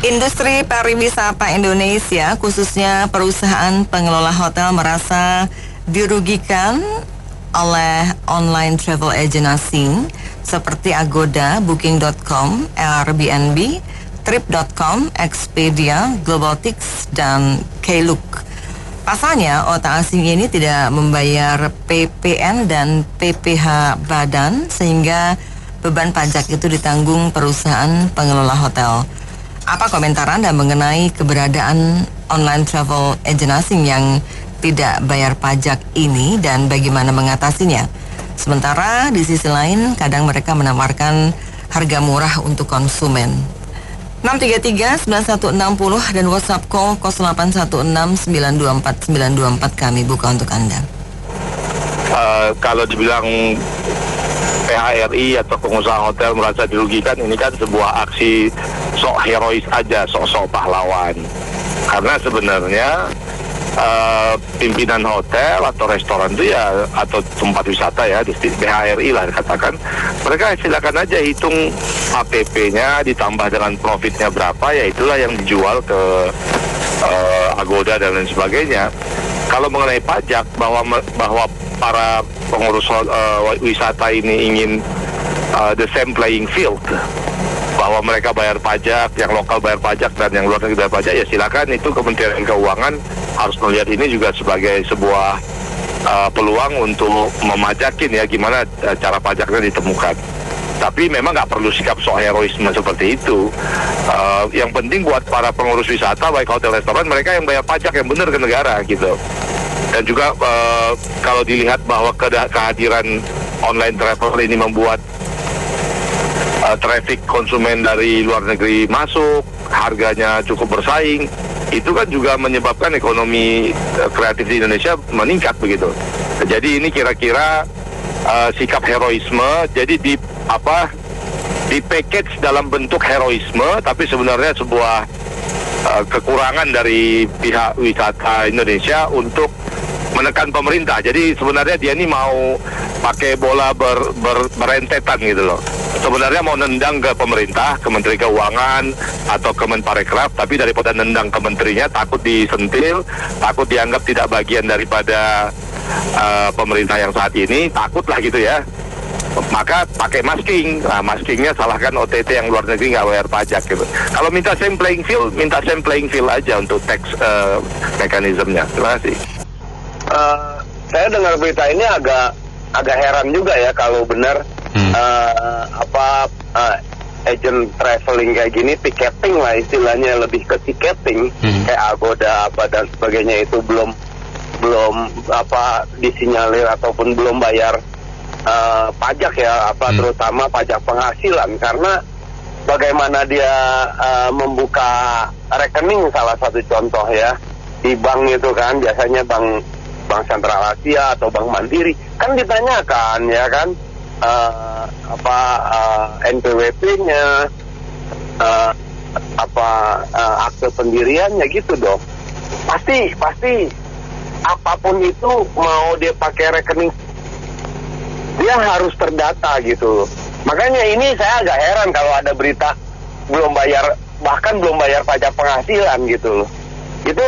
Industri pariwisata Indonesia, khususnya perusahaan pengelola hotel, merasa dirugikan oleh online travel agent asing seperti Agoda, Booking.com, Airbnb, Trip.com, Expedia, Globaltics, dan Klook. Pasalnya, otak asing ini tidak membayar PPN dan PPh badan, sehingga beban pajak itu ditanggung perusahaan pengelola hotel. Apa komentar Anda mengenai keberadaan online travel agent asing yang tidak bayar pajak ini dan bagaimana mengatasinya? Sementara di sisi lain, kadang mereka menawarkan harga murah untuk konsumen. 633-9160 dan WhatsApp call 0816-924-924 kami buka untuk Anda. Kalau dibilang PHRI atau pengusaha hotel merasa dirugikan, ini kan sebuah aksi sok herois aja, sok-sok pahlawan. Karena sebenarnya pimpinan hotel atau restoran itu ya, atau tempat wisata ya, PHRI lah katakan, mereka silakan aja hitung APP-nya ditambah dengan profitnya berapa, ya itulah yang dijual ke Agoda dan lain sebagainya. Kalau mengenai pajak, bahwa para pengurus wisata ini ingin the same playing field, bahwa mereka bayar pajak, yang lokal bayar pajak dan yang luar negeri bayar pajak, ya silakan. Itu Kementerian Keuangan harus melihat ini juga sebagai sebuah peluang untuk memajakin ya, gimana cara pajaknya ditemukan. Tapi memang nggak perlu sikap sok heroisme seperti itu. Yang penting buat para pengurus wisata, baik hotel restoran, mereka yang bayar pajak yang benar ke negara gitu. Dan juga kalau dilihat bahwa kehadiran online travel ini membuat traffic konsumen dari luar negeri masuk, harganya cukup bersaing, itu kan juga menyebabkan ekonomi kreatif di Indonesia meningkat begitu. Jadi ini kira-kira sikap heroisme, jadi di package dalam bentuk heroisme, tapi sebenarnya sebuah kekurangan dari pihak wisata Indonesia untuk menekan pemerintah. Jadi sebenarnya dia ini mau pakai bola berentetan gitu loh. Sebenarnya mau nendang ke pemerintah, ke Menteri Keuangan atau Kemenparekraf, tapi daripada nendang ke menterinya takut disentil, takut dianggap tidak bagian daripada pemerintah yang saat ini, takutlah gitu ya. Maka pakai masking. Nah, maskingnya salahkan OTT yang luar negeri nggak bayar pajak gitu. Kalau minta same playing field aja untuk tax mekanismenya. Terima kasih. Saya dengar berita ini agak heran juga ya, kalau benar agent traveling kayak gini, tiketing lah istilahnya, lebih ke tiketing, kayak Agoda apa dan sebagainya, itu belum disinyalir ataupun belum bayar pajak ya, terutama pajak penghasilan. Karena bagaimana dia membuka rekening, salah satu contoh ya, di bank itu kan biasanya Bank Sentral Asia atau Bank Mandiri, kan ditanyakan ya kan NPWP-nya, akte pendiriannya gitu dong. Pasti apapun itu, mau dia pakai rekening, dia harus terdata gitu. Makanya ini saya agak heran kalau ada berita bahkan belum bayar pajak penghasilan gitu loh. Itu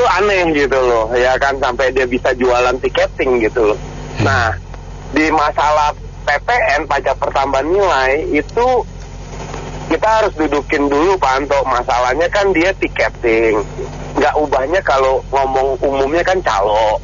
aneh gitu loh, ya kan, sampai dia bisa jualan tiketing gitu loh. Nah, di masalah PPN, pajak pertambahan nilai, itu kita harus dudukin dulu Pak Anto. Masalahnya kan dia tiketing, nggak ubahnya kalau ngomong umumnya kan calo,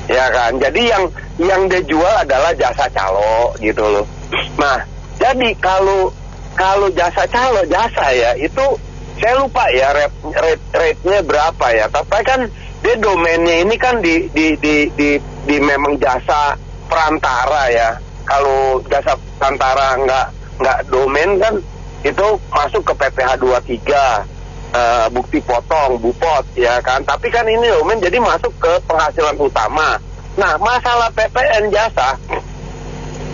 ya kan. Jadi yang dia jual adalah jasa calo gitu loh. Nah, jadi kalau jasa ya itu, saya lupa ya rate-nya berapa ya. Tapi kan dia domainnya ini kan di memang jasa perantara ya. Kalau jasa perantara nggak domain kan, itu masuk ke PPh 23, bukti potong, bupot ya kan. Tapi kan ini domain, jadi masuk ke penghasilan utama. Nah, masalah PPN jasa,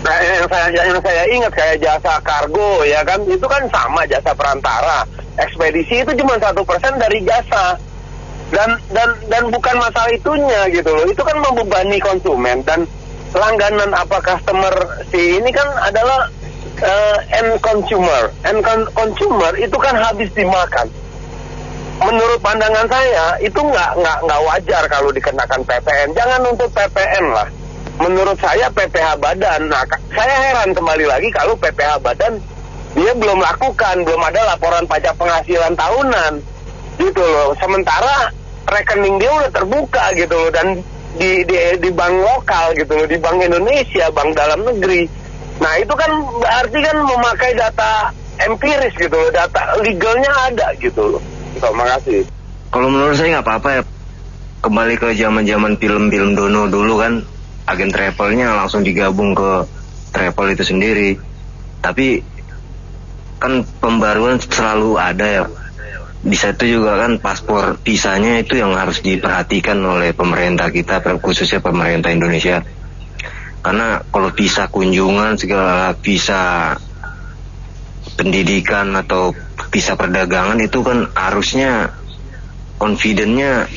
nah, yang saya ingat kayak jasa kargo ya kan, itu kan sama jasa perantara. Ekspedisi itu cuma 1% dari jasa, dan bukan masalah itunya gitu loh. Itu kan membebani konsumen, dan langganan customer si ini kan adalah end consumer itu kan habis dimakan. menurut pandangan saya itu nggak wajar kalau dikenakan PPN. Jangan untuk PPN lah. Menurut saya PPh badan. Nah, saya heran kembali lagi kalau PPh badan dia belum lakukan, belum ada laporan pajak penghasilan tahunan, gitu loh. Sementara rekening dia udah terbuka gitu loh, dan di bank lokal gitu loh, di Bank Indonesia, bank dalam negeri. Nah itu kan berarti kan memakai data empiris gitu loh, data legalnya ada gitu loh. Terima kasih. Kalau menurut saya nggak apa-apa ya, kembali ke zaman-zaman film-film Dono dulu kan, agen travelnya langsung digabung ke travel itu sendiri. Tapi kan pembaruan selalu ada ya. Di situ juga kan paspor visanya itu yang harus diperhatikan oleh pemerintah kita, khususnya pemerintah Indonesia. Karena kalau visa kunjungan, segala visa pendidikan atau visa perdagangan itu kan harusnya confident-nya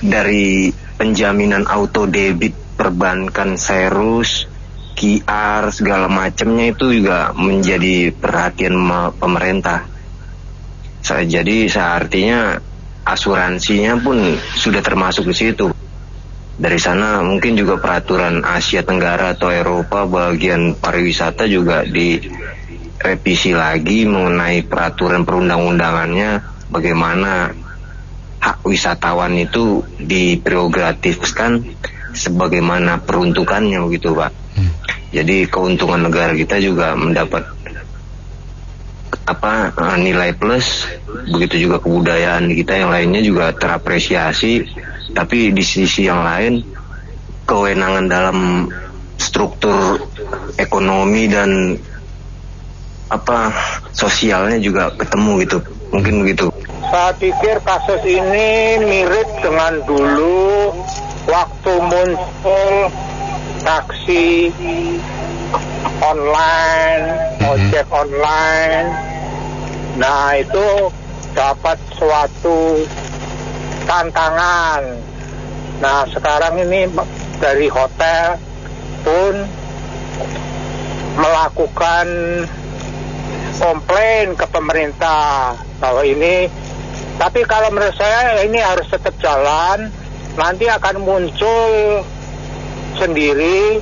dari penjaminan auto debit perbankan, Serus, QR, segala macamnya itu juga menjadi perhatian pemerintah. Jadi artinya asuransinya pun sudah termasuk di situ. Dari sana mungkin juga peraturan Asia Tenggara atau Eropa bagian pariwisata juga direvisi lagi mengenai peraturan perundang-undangannya, bagaimana hak wisatawan itu diprerogatifkan sebagaimana peruntukannya begitu Pak. Jadi keuntungan negara kita juga mendapat nilai plus, begitu juga kebudayaan kita yang lainnya juga terapresiasi. Tapi di sisi yang lain kewenangan dalam struktur ekonomi dan sosialnya juga ketemu gitu, mungkin begitu. Saya pikir kasus ini mirip dengan dulu waktu muncul taksi online, ojek online. Nah itu dapat suatu tantangan. Nah sekarang ini dari hotel pun melakukan komplain ke pemerintah bahwa ini, tapi kalau menurut saya ini harus tetap jalan. Nanti akan muncul sendiri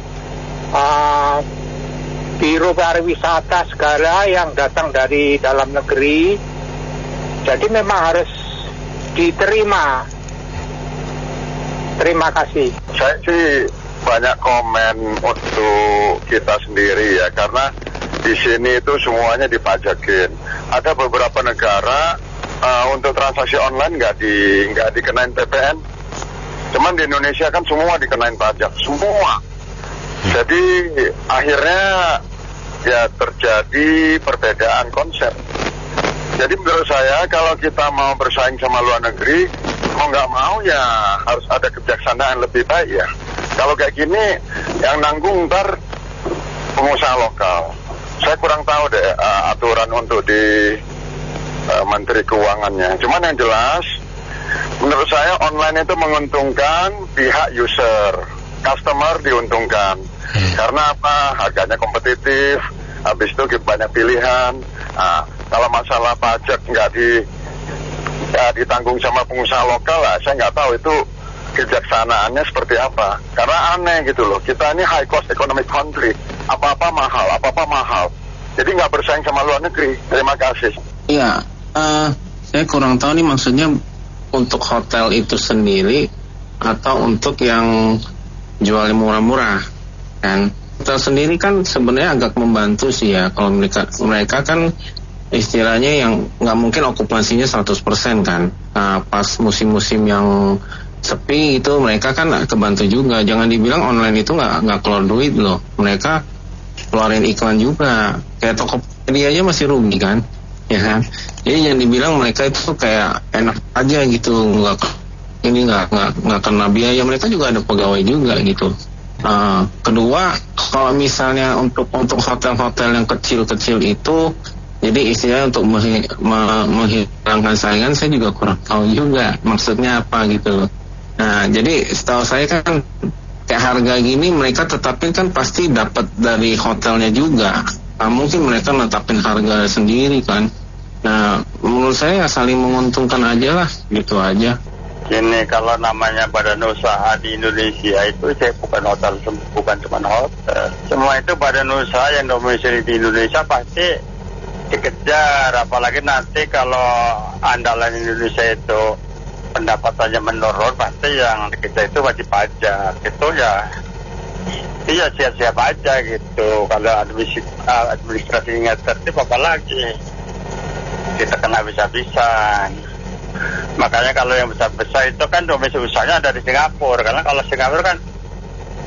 biro pariwisata segala yang datang dari dalam negeri. Jadi memang harus diterima. Terima kasih. Saya sih banyak komen untuk kita sendiri ya, karena di sini itu semuanya dipajakin. Ada beberapa negara untuk transaksi online nggak dikenain PPN. Cuman di Indonesia kan semua dikenain pajak, semua. Jadi akhirnya ya terjadi perbedaan konsep. Jadi menurut saya kalau kita mau bersaing sama luar negeri, mau nggak mau ya harus ada kebijaksanaan lebih baik ya. Kalau kayak gini yang nanggung ntar pengusaha lokal. Saya kurang tahu deh aturan untuk di Menteri Keuangannya. Cuman yang jelas menurut saya online itu menguntungkan pihak user, customer diuntungkan. Karena apa? Harganya kompetitif, habis itu banyak pilihan. Kalau masalah pajak nggak ditanggung sama pengusaha lokal lah, saya nggak tahu itu kebijaksanaannya seperti apa. Karena aneh gitu loh, kita ini high cost economic country, apa-apa mahal. Jadi nggak bersaing sama luar negeri. Terima kasih. Iya, saya kurang tahu nih maksudnya untuk hotel itu sendiri atau untuk yang jual murah-murah kan. Hotel sendiri kan sebenarnya agak membantu sih ya, kalau mereka kan istilahnya yang nggak mungkin okupansinya 100% kan. Nah, pas musim-musim yang sepi itu mereka kan kebantu juga. Jangan dibilang online itu nggak keluar duit loh, mereka keluarin iklan juga. Kayak Tokopedia aja masih rugi kan, ya kan. Jadi yang dibilang mereka itu kayak enak aja gitu, nggak kena biaya. Mereka juga ada pegawai juga gitu. Kedua, kalau misalnya untuk hotel-hotel yang kecil-kecil itu, jadi istilahnya untuk menghilangkan saingan, saya juga kurang tahu juga maksudnya apa gitu. Nah, jadi setahu saya kan kayak harga gini mereka tetapin kan pasti dapat dari hotelnya juga. Mungkin mereka netapin harga sendiri kan. Nah, menurut saya ya saling menguntungkan aja lah, gitu aja. Ini kalau namanya badan usaha di Indonesia itu saya bukan cuma hotel. Semua itu badan usaha yang domisili di Indonesia pasti dikejar. Apalagi nanti kalau andalan Indonesia itu pendapatannya menurun, pasti yang dikejar itu wajib pajak. Itu ya siap-siap aja gitu. Kalau administrasinya tertib apalagi kita kena bisa-bisan. Makanya kalau yang besar-besar itu kan domisili usahanya ada di Singapura. Karena kalau Singapura kan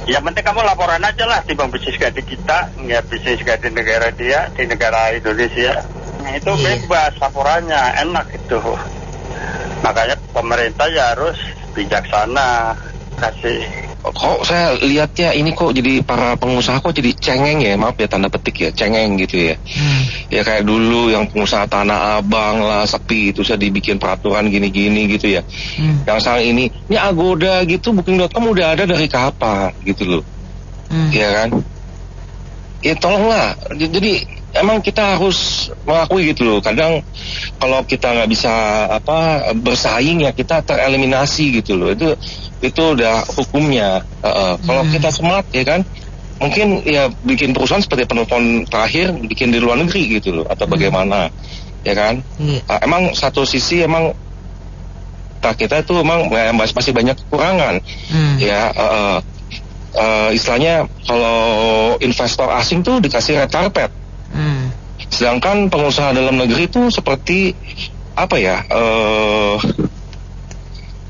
yang penting kamu laporan aja lah, timbang bisnis gak di kita, nggak bisnis gak di negara dia, di negara Indonesia. Nah, itu bebas laporannya, enak itu. Makanya pemerintah ya harus bijaksana kasih. Kok saya lihatnya ini kok jadi para pengusaha kok jadi cengeng ya, maaf ya tanda petik ya, cengeng gitu ya. Ya kayak dulu yang pengusaha Tanah Abang lah, sepi itu saya dibikin peraturan gini-gini gitu ya. Yang sekarang ini Agoda gitu, Booking.com udah ada dari kapan gitu loh. Ya kan? Ya tolonglah, jadi emang kita harus mengakui gitu loh. Kadang kalau kita nggak bisa bersaing ya kita tereliminasi gitu loh. Itu udah hukumnya. Kalau kita smart ya kan, mungkin ya bikin perusahaan seperti penelpon terakhir bikin di luar negeri gitu loh, atau bagaimana ya kan. Emang satu sisi emang kita itu emang masih banyak kekurangan ya. Istilahnya kalau investor asing tuh dikasih red carpet, sedangkan pengusaha dalam negeri itu seperti apa ya?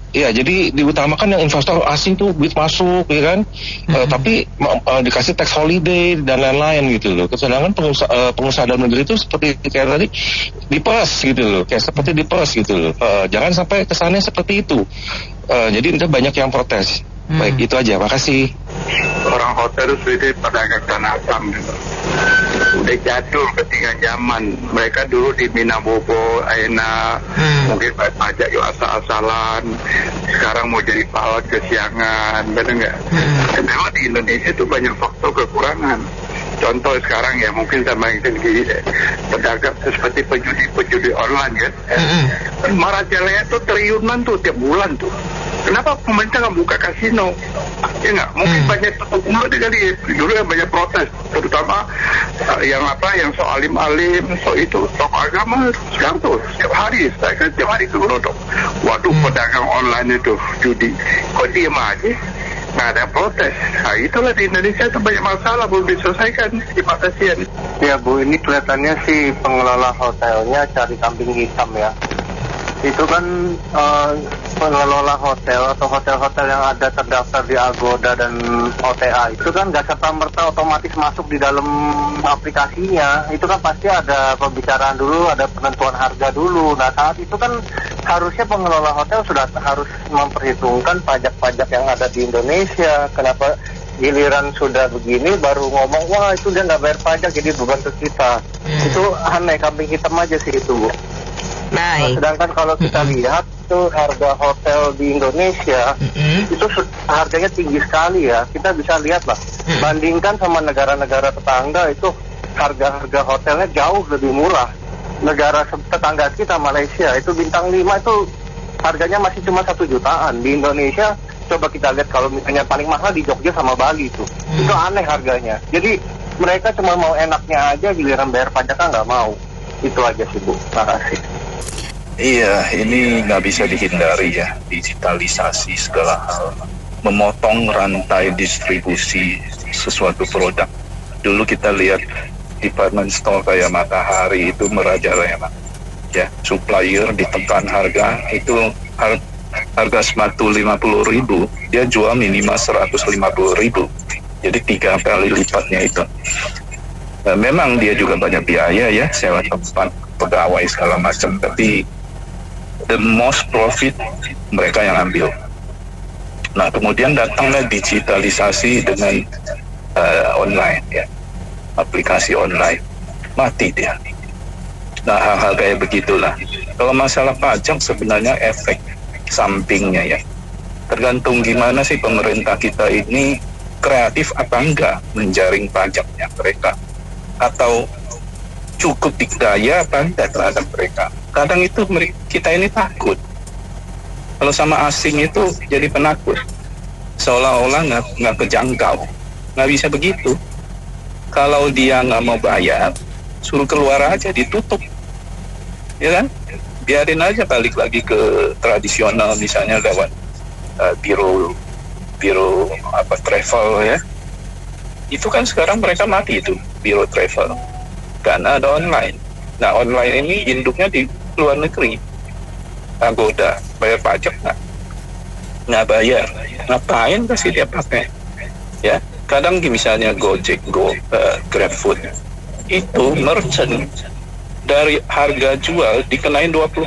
Ya jadi diutamakan yang investor asing tuh duit masuk ya kan, tapi dikasih tax holiday dan lain-lain gitu loh. Sedangkan pengusaha dalam negeri itu seperti kayak tadi diperas gitu loh, kayak seperti diperas gitu loh. Jangan sampai kesannya seperti itu. Jadi udah banyak yang protes. Baik, itu aja. Makasih. Orang hotel itu sudah pedagang tanah abang gitu. Udah jadul ketinggalan zaman. Mereka dulu di Minabobo, Aena, mungkin bayar pajak juga asal-asalan. Sekarang mau jadi pahlawan kesiangan, benar nggak? Memang di Indonesia itu banyak faktor kekurangan. Contoh sekarang ya mungkin sama yang tinggi pedagang seperti pejudi online kan. Marajalaya tuh triliunan tuh tiap bulan tuh. Kenapa pemerintah nggak buka kasino? Ya nggak, mungkin banyak tutup kali. Dulu yang banyak protes, terutama yang so alim-alim, so itu tokoh agama. Sekarang tuh setiap hari, saya kan setiap hari ke Glodok. Waduh, pedagang online itu judi. Kok diem aja? Nggak ada protes. Nah itulah di Indonesia itu banyak masalah belum diselesaikan. Terima kasih. Ya Bu, ini kelihatannya sih pengelola hotelnya cari kambing hitam ya. Itu kan pengelola hotel atau hotel-hotel yang ada terdaftar di Agoda dan OTA itu kan gak serta-merta otomatis masuk di dalam aplikasinya. Itu kan pasti ada pembicaraan dulu, ada penentuan harga dulu. Nah saat itu kan harusnya pengelola hotel sudah harus memperhitungkan pajak-pajak yang ada di Indonesia. Kenapa giliran sudah begini baru ngomong, wah itu dia nggak bayar pajak jadi beban ke kita. Itu aneh, kambing hitam aja sih itu Bu. Baik. Sedangkan kalau kita lihat tuh harga hotel di Indonesia itu harganya tinggi sekali ya. Kita bisa lihat lah, bandingkan sama negara-negara tetangga itu harga-harga hotelnya jauh lebih murah. Negara tetangga kita Malaysia itu bintang 5 itu harganya masih cuma 1 jutaan. Di Indonesia coba kita lihat kalau misalnya paling mahal di Jogja sama Bali itu aneh harganya. Jadi mereka cuma mau enaknya aja, giliran bayar pajaknya nggak mau. Itu aja sih Bu, terima kasih. Iya, ini nggak bisa dihindari ya, digitalisasi segala hal, memotong rantai distribusi sesuatu produk. Dulu kita lihat department store kayak Matahari itu merajalela, ya, supplier ditekan harga, itu harga sepatu 50.000, dia jual minimal 150.000, jadi 3 kali lipatnya itu. Nah, memang dia juga banyak biaya ya, sewa tempat, pegawai segala macam, tapi the most profit mereka yang ambil. Nah kemudian datanglah digitalisasi dengan online ya, aplikasi online, mati dia. Nah hal-hal kayak begitulah. Kalau masalah pajak sebenarnya efek sampingnya ya, tergantung gimana sih pemerintah kita ini kreatif apa enggak menjaring pajaknya mereka, atau cukup dikdaya apa enggak terhadap mereka. Kadang itu kita ini takut. Kalau sama asing itu jadi penakut, seolah-olah nggak kejangkau. Nggak bisa begitu. Kalau dia nggak mau bayar, suruh keluar aja, ditutup, ya kan? Biarin aja balik lagi ke tradisional, misalnya lewat biro travel ya. Itu kan sekarang mereka mati itu biro travel karena ada online. Nah online ini induknya di luar negeri. Agoda bayar pajak nggak bayar, ngapain kasih dia pakai ya. Kadang misalnya Gojek, GrabFood itu merchant dari harga jual dikenain 20%.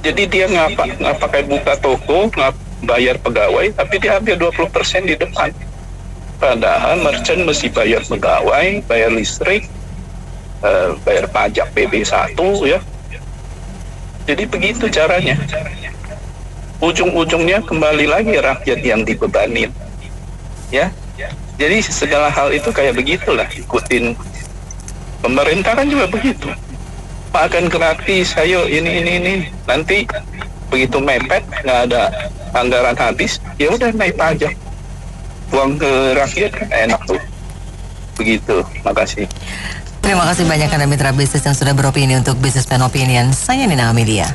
Jadi dia nggak pakai buka toko, nggak bayar pegawai, tapi dia ambil 20% di depan. Padahal merchant mesti bayar pegawai, bayar listrik, bayar pajak PB1 ya. Jadi begitu caranya. Ujung-ujungnya kembali lagi rakyat yang dibebanin. Ya. Jadi segala hal itu kayak begitulah, ikutin pemerintah kan juga begitu. Makan gratis, ayo ini. Nanti begitu mepet, nggak ada anggaran habis, ya udah naik pajak. Uang ke rakyat kan enak tuh. Begitu. Makasih. Terima kasih banyak Anda mitra bisnis yang sudah beropini untuk Businessman Opinion. Saya Nina Amelia.